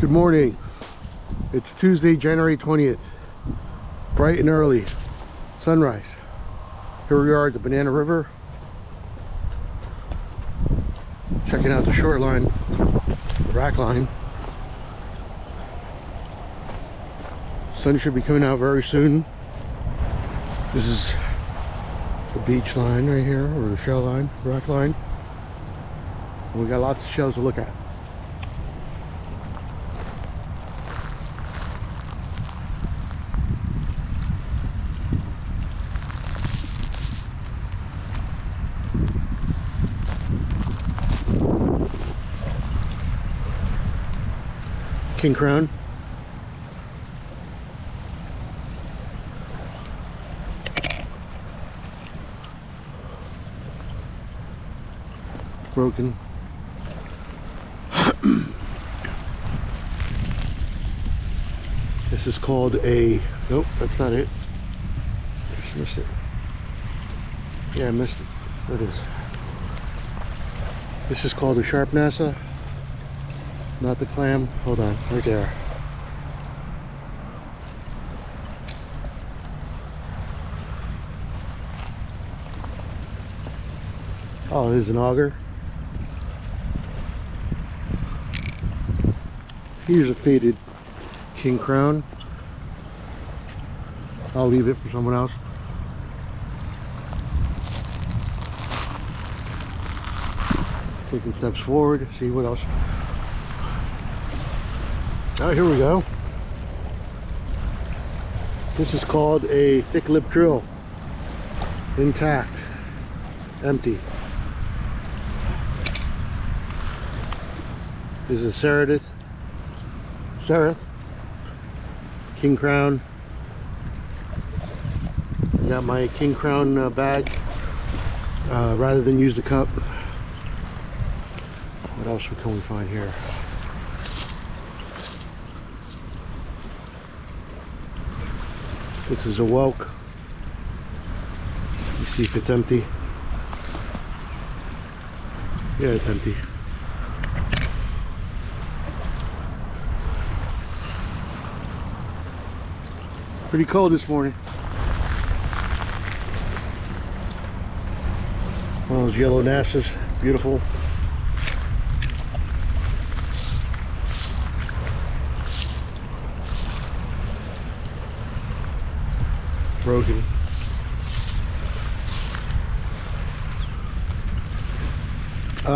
Good morning. It's Tuesday, January 20th. Bright and early. Sunrise. Here we are at the Banana River. Checking out the shoreline, the rack line. Sun should be coming out very soon. This is the beach line right here, or the shell line, rack line. And we got lots of shells to look at. King crown. Broken. This is called a, nope, that's not it. Just missed it. Yeah, I missed it. There it is. This is called a sharp NASA. Not the clam. Hold on, right there. Oh, there's an auger. Here's a faded king crown. I'll leave it for someone else. Taking steps forward, see what else. Oh, here we go. This is called a thick lip drill. Intact. Empty. This is a Seraph. King crown. I got my king crown bag. Rather than use the cup. What else can we find here? This is a whelk. You see if it's empty. Yeah, it's empty. Pretty cold this morning. One of those yellow NASAs, beautiful. Broken.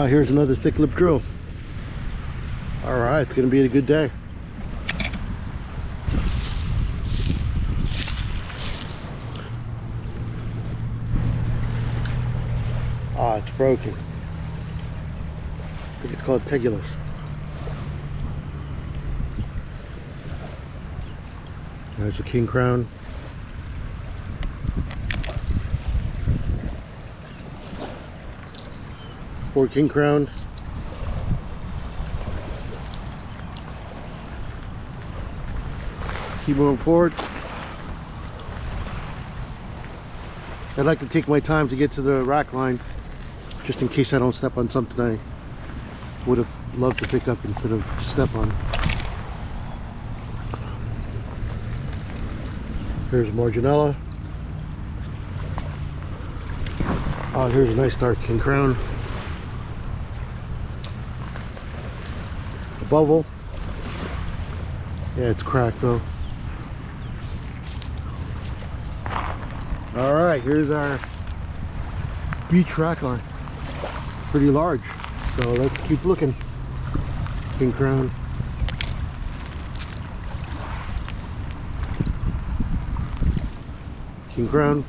Here's another thick lip drill. Alright, it's gonna be a good day. It's broken. I think it's called Tegulus. There's a king crown. Four king crowns. Keep moving forward. I'd like to take my time to get to the rack line, just in case I don't step on something I would have loved to pick up instead of step on. Here's Marginella. Here's a nice dark king crown. A bubble. Yeah, it's cracked though. Alright, here's our beach rack line. It's pretty large, so let's keep looking. King crown. King crown.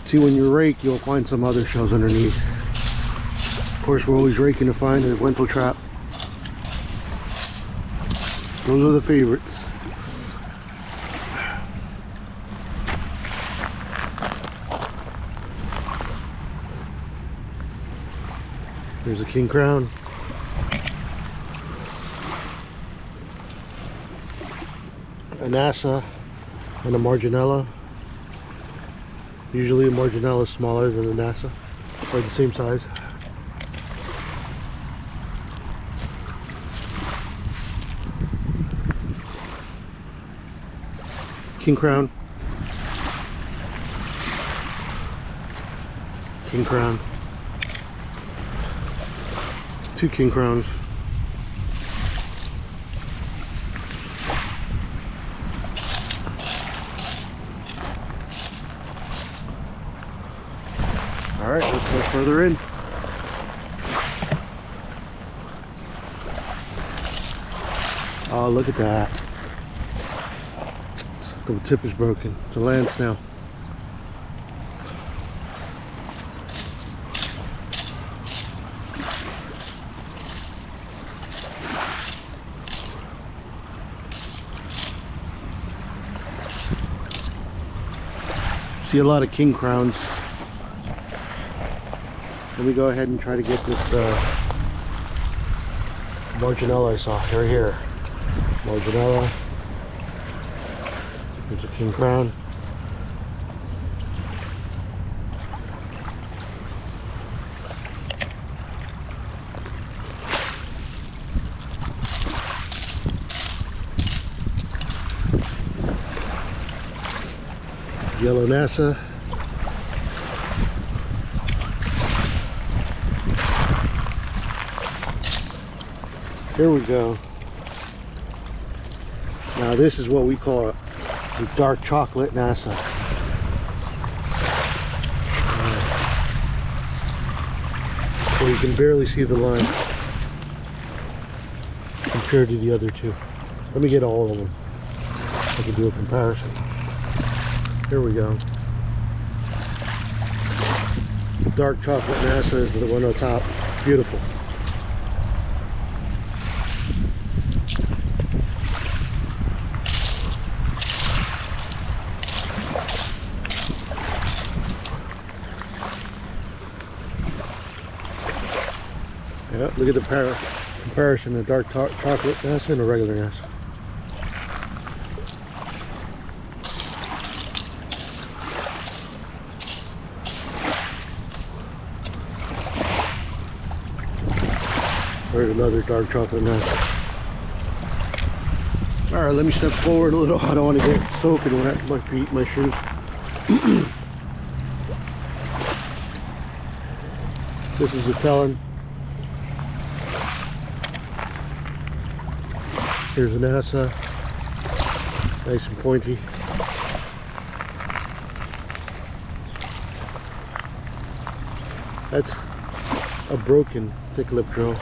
See, when you rake, you'll find some other shells underneath. Of course, we're always raking to find a Wintle trap. Those are the favorites. There's a king crown. A NASA and a Marginella. Usually a Marginella is smaller than a NASA. Or the same size. King crown. King crown. 2 king crowns. All right, let's go further in. Oh, look at that. The tip is broken. It's a land snail. See a lot of king crowns. Let me go ahead and try to get this Marginella I saw right here. Marginella. There's a king crown. Yellow NASA. Here we go. Now this is what we call a dark chocolate NASA. So you can barely see the line compared to the other two. Let me get all of them. I can do a comparison. Here we go. Dark chocolate NASA is the one on top. Beautiful. Yeah, look at the comparison of dark chocolate NASA and a regular NASA. There's another dark chocolate NASA. Alright, let me step forward a little. I don't want to get soaking wet. My feet, my shoes. This is a Talon. Here's a NASA, nice and pointy. That's a broken thick lip drill.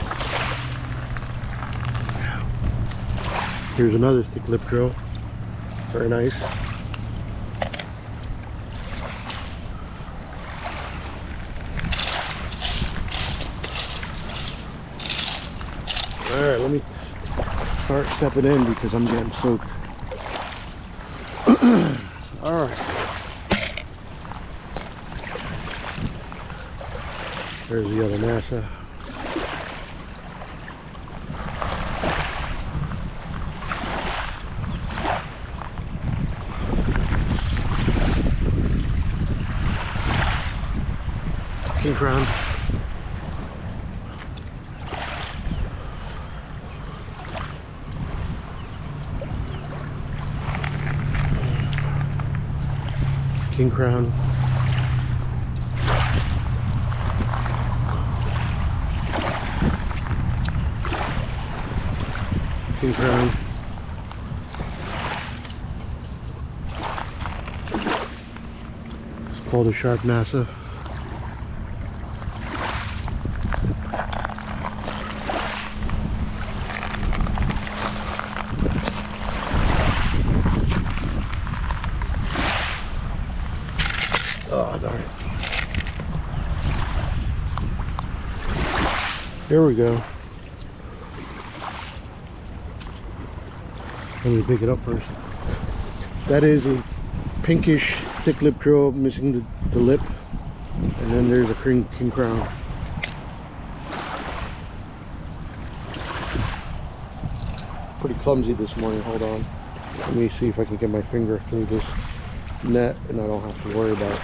Here's another thick lip drill, very nice. All right, let me start stepping in because I'm getting soaked. All right. There's the other NASA. King crown. King crown. King crown. It's called a sharp NASA. Oh, darn it. Here we go. Let me pick it up first. That is a pinkish thick lip drill missing the lip. And then there's a king crown. Pretty clumsy this morning. Hold on. Let me see if I can get my finger through this net and I don't have to worry about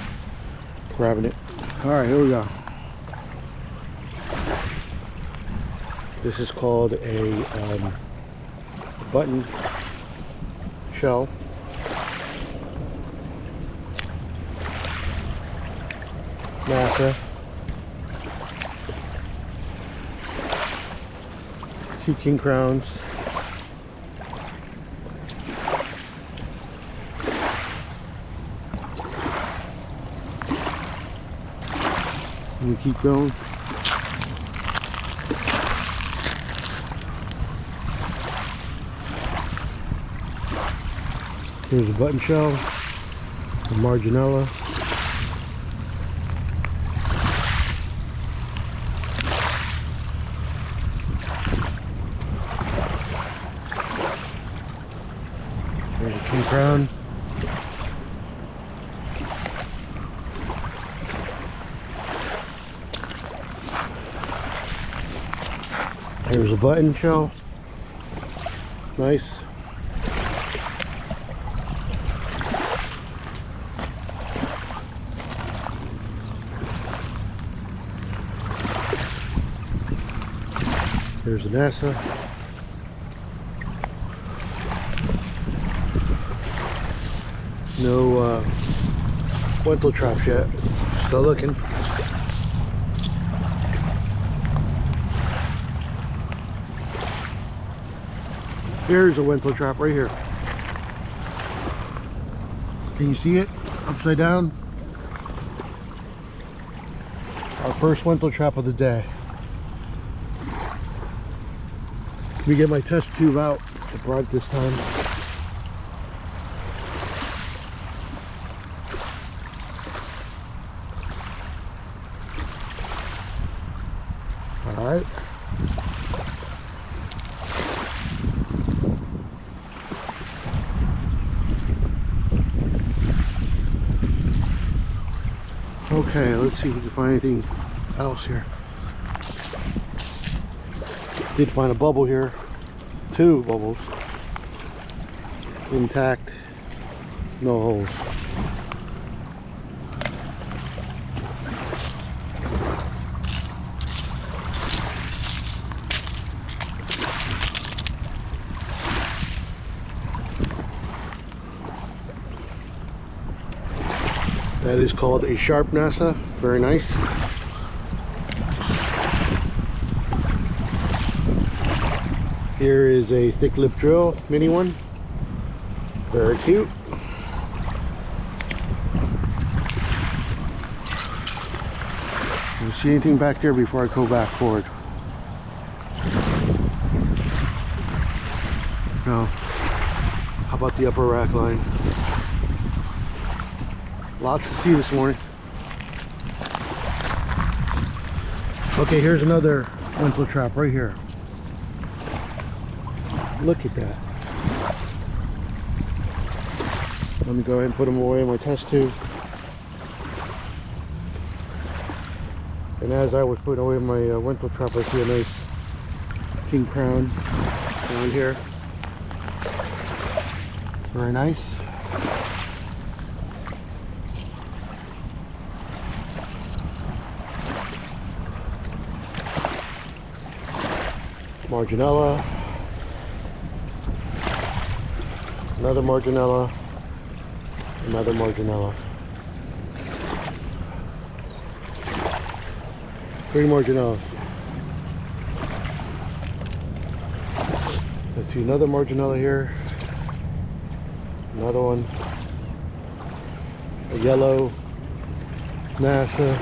grabbing it. All right, here we go. This is called a button shell. NASA. 2 king crowns. And we keep going. Here's a button shell, a Marginella. There's a king crown. Here's a button shell. Nice. Here's the NASA. No Wentletraps traps yet. Still looking. Here's a Wentletrap trap right here. Can you see it? Upside down. Our first Wentletrap trap of the day. Let me get my test tube out. I brought it this time. All right. Okay, let's see if we can find anything else here. Did find a bubble here. 2 bubbles. Intact. No holes. That is called a Sharp NASA. Very nice. Here is a thick lip drill, mini one. Very cute. Do you see anything back there before I go back forward? No. How about the upper rack line? Lots to see this morning. Okay, here's another Wentletrap trap right here. Look at that. Let me go ahead and put them away in my test tube. And as I was putting away my Wentletrap trap, I see a nice king crown down here. Very nice. Marginella. Another Marginella. Another Marginella. 3 Marginellas. Let's see, another Marginella here. Another one. A yellow NASA.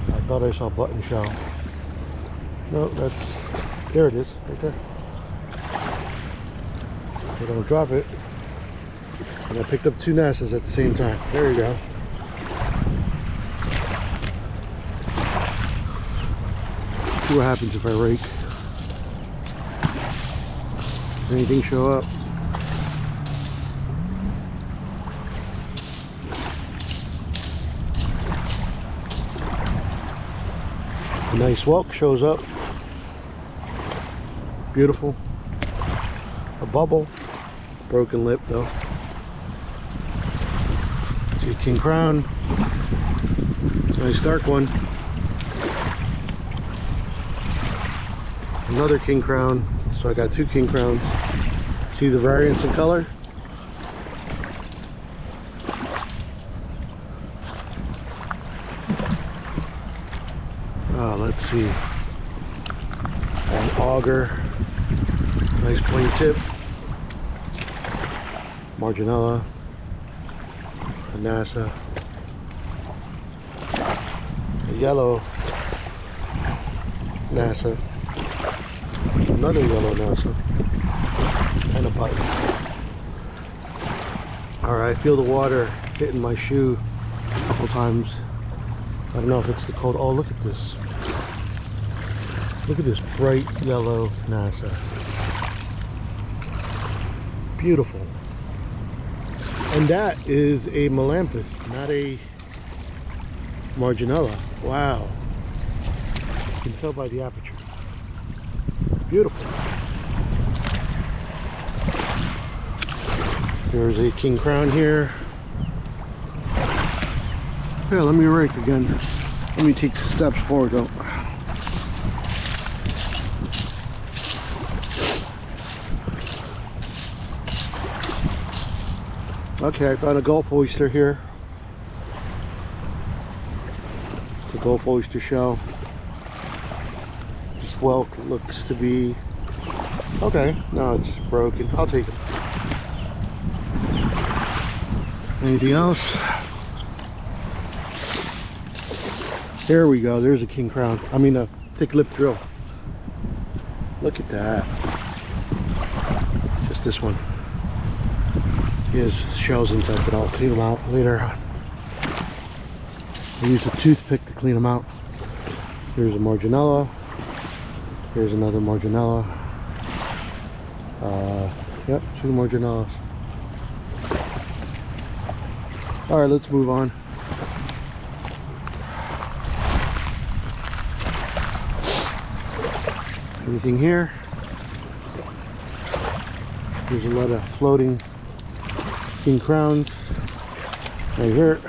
I thought I saw button shell. No, that's, there it is, right there. So don't drop it. And I picked up 2 NASAs at the same time. There you go. See what happens if I rake. Does anything show up? A nice whelk shows up. Beautiful. A bubble. Broken lip though. King Crown. Nice dark one. Another King Crown. So I got 2 King Crowns. See the variance in color? Let's see. An auger. Nice plain tip. Marginella. A NASA. A yellow NASA. Another yellow NASA. And a button. Alright, I feel the water hitting my shoe a couple times. I don't know if it's the cold. Oh, look at this. Look at this bright yellow NASA. Beautiful. And that is a Melampus, not a Marginella. Wow. You can tell by the aperture. Beautiful. There's a King Crown here. Yeah, let me rake again. Let me take steps forward though. Okay, I found a Gulf oyster here. It's a Gulf oyster shell. This whelk looks to be okay. No, it's broken. I'll take it. Anything else? There we go. There's a King Crown. I mean a thick lip drill. Look at that. Just this one. He has shells inside, but I'll clean them out later on. I used a toothpick to clean them out. Here's a Marginella. Here's another Marginella. Yep, 2 Marginellas. Alright, let's move on. Anything here? There's a lot of floating King Crowns. Right here.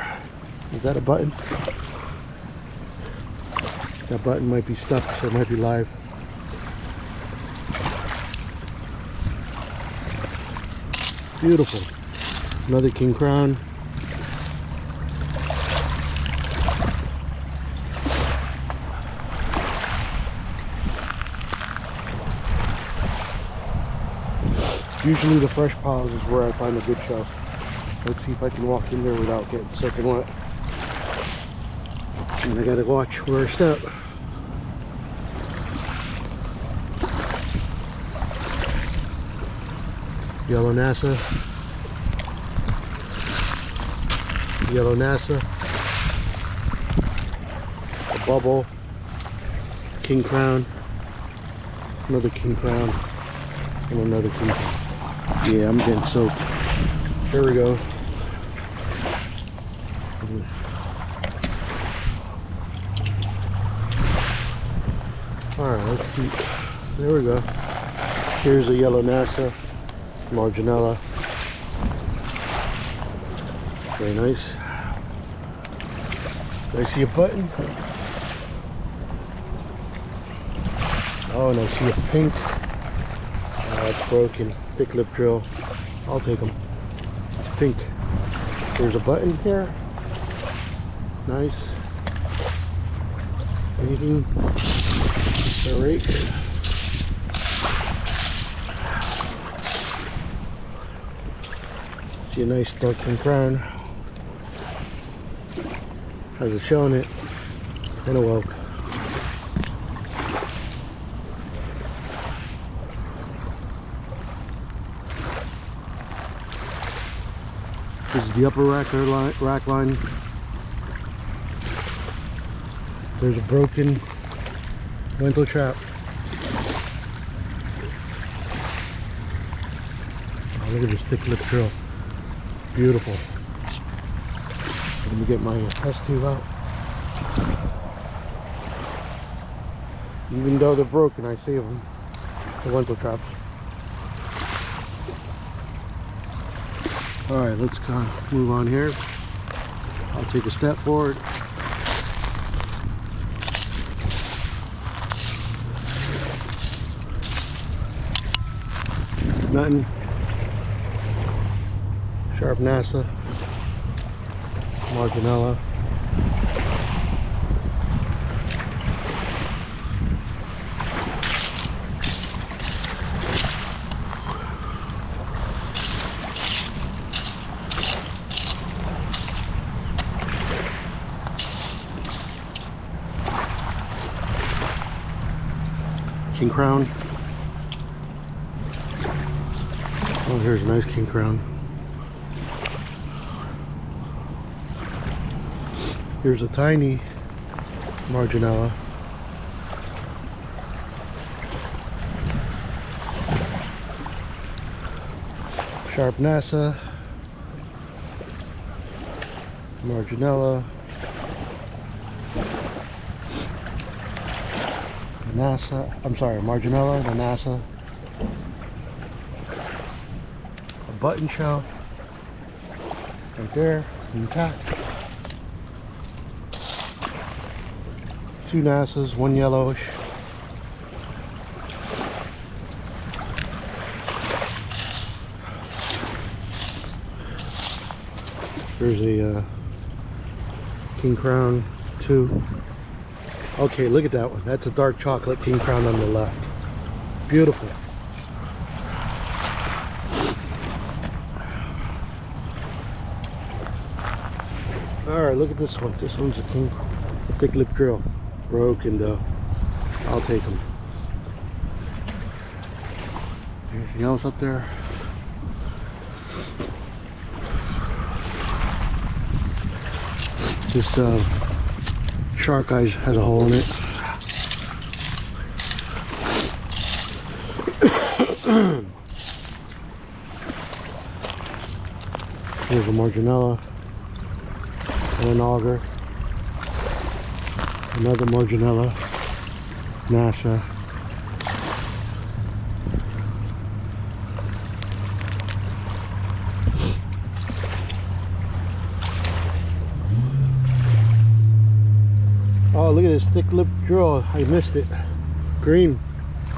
Is that a button? That button might be stuck, so it might be live. Beautiful. Another King Crown. Usually the fresh piles is where I find the good shells. Let's see if I can walk in there without getting soaking wet. And I gotta watch where I step. Yellow NASA. Yellow NASA. A bubble. King Crown. Another King Crown. And another King Crown. Yeah, I'm getting soaked. There we go. Alright, let's keep. There we go. Here's a yellow NASA. Marginella. Very nice. I see a button. Oh, and I see a pink. It's broken. Thick lip drill. I'll take them. Pink. There's a button here. Nice. Anything? A rake. See a nice dark King Crown. Has a shell in it. And a whelk. This is the upper rack line. There's a broken lentil trap. Oh, look at this thick lip drill. Beautiful. Let me get my test tube out. Even though they're broken, I save them. The lentil traps. Alright, let's move on here. I'll take a step forward. Nothing. Sharp Nassa, Marginella. King Crown. Oh, here's a nice King Crown. Here's a tiny Marginella. Sharp Nassa, Marginella, Nassa, I'm sorry, Marginella, the Nassa, a button shell right there, intact. Two Nassas, one yellowish. There's a King Crown 2. Okay, look at that one. That's a dark chocolate King Crown on the left. Beautiful. Alright, look at this one. This one's a thick lip drill. Broken though. I'll take them. Anything else up there? This Shark Eyes has a hole in it. Here's a Marginella and an auger. Another Marginella, Nassa. Oh, look at this thick lip drill. I missed it. Green,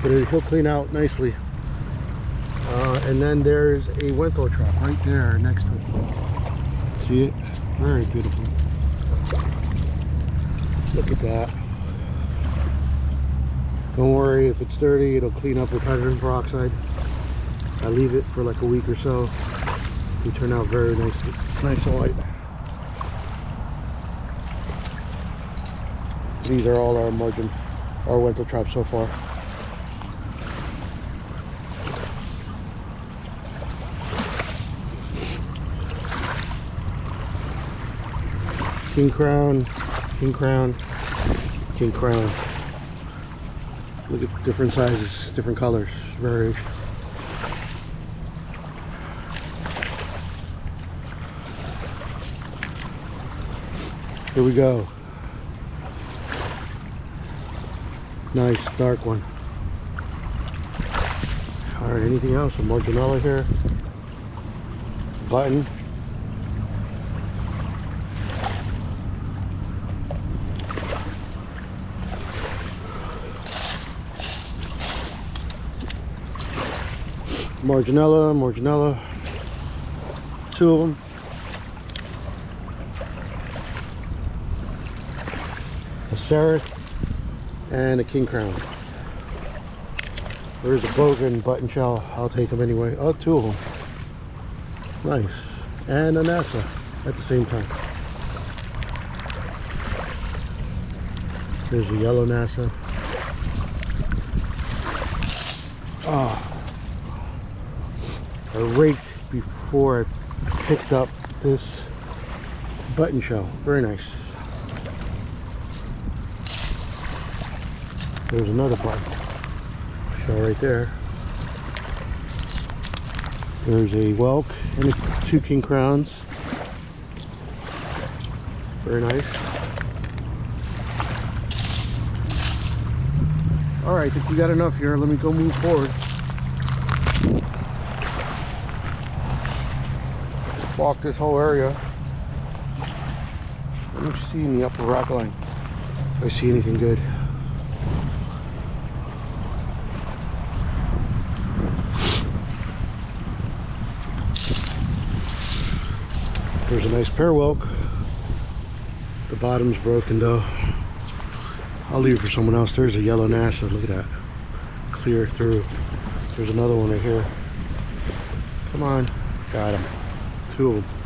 but he'll clean out nicely. And then there's a Wento trap right there next to it. See it? Very beautiful. Look at that. Don't worry, if it's dirty, it'll clean up with hydrogen peroxide. I leave it for like a week or so. They turn out very nice and white. These are all our Wento traps so far. King Crown, King Crown, King Crown. Look at different sizes, different colors, variation. Here we go. Nice dark one. Alright, anything else? A Marginella here. Button. Marginella, two of them. A Seraph and a King Crown. There's a Bogan button shell. I'll take them anyway. Oh, two of them. Nice. And a Nassa at the same time. There's a yellow Nassa. Ah. I raked before I picked up this button shell. Very nice. There's another button shell right there. There's a Whelk and two King Crowns. Very nice. Alright, I think we got enough here. Let me go move forward. Walk this whole area. Let me see in the upper rock line if I see anything good. There's a nice pear whelk. The bottom's broken though. I'll leave it for someone else. There's a yellow NASA. Look at that. Clear through. There's another one right here. Come on. Got him. Two of them.